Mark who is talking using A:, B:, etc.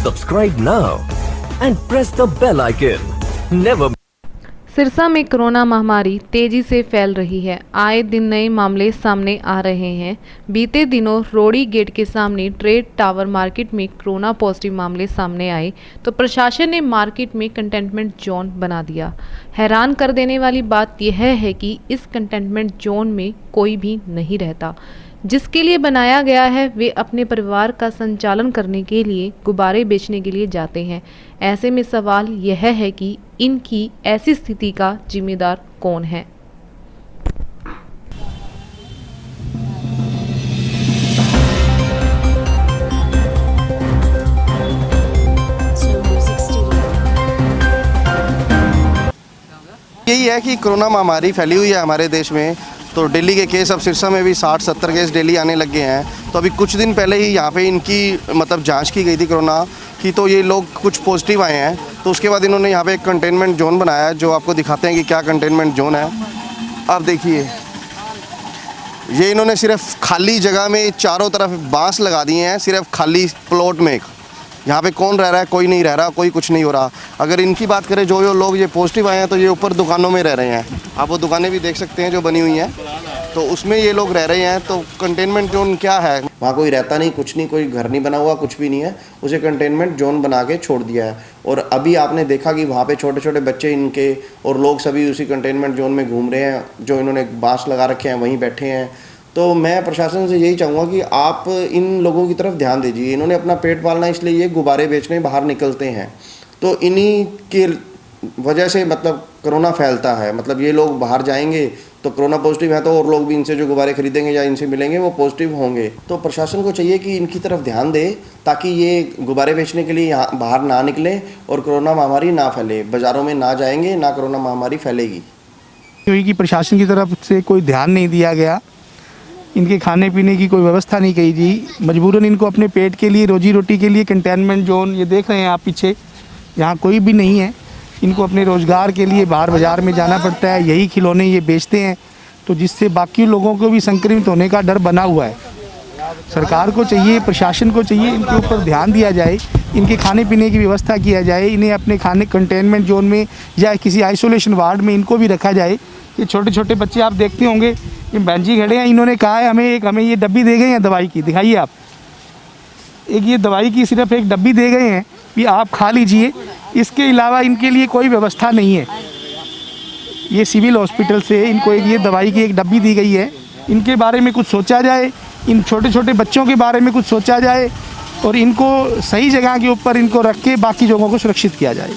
A: Subscribe now and press the bell icon. Never
B: Sirsa में corona महामारी तेजी से फैल रही है। आए दिन नए मामले सामने आ रहे हैं। बीते दिनों रोड़ी गेट के सामने ट्रेड टावर मार्केट में कोरोना पॉजिटिव मामले सामने आए तो प्रशासन ने मार्केट में कंटेनमेंट जोन बना दिया। हैरान कर देने वाली बात यह है कि इस कंटेनमेंट जोन में कोई भी नहीं रहता। जिसके लिए बनाया गया है वे अपने परिवार का संचालन करने के लिए गुब्बारे बेचने के लिए जाते हैं। ऐसे में सवाल यह है कि इनकी ऐसी स्थिति का जिम्मेदार कौन है।
C: यही है कि कोरोना महामारी फैली हुई है हमारे देश में, तो दिल्ली के केस अब सिरसा में भी 60-70 केस डेली आने लग गए हैं। तो अभी कुछ दिन पहले ही यहाँ पे इनकी जांच की गई थी कोरोना की, तो ये लोग कुछ पॉजिटिव आए हैं। तो उसके बाद इन्होंने यहाँ पे एक कंटेनमेंट जोन बनाया है, जो आपको दिखाते हैं कि क्या कंटेनमेंट जोन है। अब देखिए, ये इन्होंने सिर्फ खाली जगह में चारों तरफ बांस लगा दिए हैं, सिर्फ खाली प्लॉट में। यहाँ पे कौन रह रहा है? कोई नहीं रह रहा, कोई कुछ नहीं हो रहा। अगर इनकी बात करें, जो लोग ये पॉजिटिव आए हैं, तो ये ऊपर दुकानों में रह रहे हैं। आप वो दुकानें भी देख सकते हैं जो बनी हुई हैं, तो उसमें ये लोग रह रहे हैं। तो कंटेनमेंट जोन क्या है? वहाँ कोई रहता नहीं, कुछ नहीं, कोई घर नहीं बना हुआ, कुछ भी नहीं है। उसे कंटेनमेंट जोन बना के छोड़ दिया है। और अभी आपने देखा कि वहाँ पे छोटे छोटे बच्चे इनके और लोग सभी उसी कंटेनमेंट जोन में घूम रहे हैं। जो इन्होंने बांस लगा रखे हैं वहीं बैठे हैं। तो मैं प्रशासन से यही चाहूँगा कि आप इन लोगों की तरफ ध्यान दीजिए। इन्होंने अपना पेट पालना, इसलिए ये गुब्बारे बेचने बाहर निकलते हैं। तो इन्हीं की वजह से कोरोना फैलता है। ये लोग बाहर जाएंगे तो कोरोना पॉजिटिव है, तो और लोग भी इनसे जो गुब्बारे खरीदेंगे या इनसे मिलेंगे वो पॉजिटिव होंगे। तो प्रशासन को चाहिए कि इनकी तरफ ध्यान दे, ताकि ये गुब्बारे बेचने के लिए यहाँ बाहर ना निकले और कोरोना महामारी ना फैले। बाज़ारों में ना जाएंगे, ना कोरोना महामारी फैलेगी।
D: क्योंकि प्रशासन की तरफ से कोई ध्यान नहीं दिया गया, इनके खाने पीने की कोई व्यवस्था नहीं की जी। मजबूरन इनको अपने पेट के लिए, रोजी रोटी के लिए कंटेनमेंट जोन, ये देख रहे हैं आप पीछे, यहाँ कोई भी नहीं है। इनको अपने रोज़गार के लिए बाहर बाज़ार में जाना पड़ता है, यही खिलौने ये बेचते हैं, तो जिससे बाकी लोगों को भी संक्रमित होने का डर बना हुआ है। सरकार को चाहिए, प्रशासन को चाहिए, इनके ऊपर ध्यान दिया जाए, इनके खाने पीने की व्यवस्था किया जाए। इन्हें अपने खाने कंटेनमेंट जोन में या किसी आइसोलेशन वार्ड में इनको भी रखा जाए। ये छोटे छोटे बच्चे आप देखते होंगे, ये बहन जी खड़े हैं, इन्होंने कहा है हमें ये डब्बी दे गए हैं दवाई की, दिखाइए आप। एक ये दवाई की सिर्फ एक डब्बी दे गए हैं कि आप खा लीजिए, इसके अलावा इनके लिए कोई व्यवस्था नहीं है। ये सिविल हॉस्पिटल से इनको ये दवाई की एक डब्बी दी गई है। इनके बारे में कुछ सोचा जाए, इन छोटे छोटे बच्चों के बारे में कुछ सोचा जाए और इनको सही जगह के ऊपर इनको रख के बाकी जगहों को सुरक्षित किया जाए।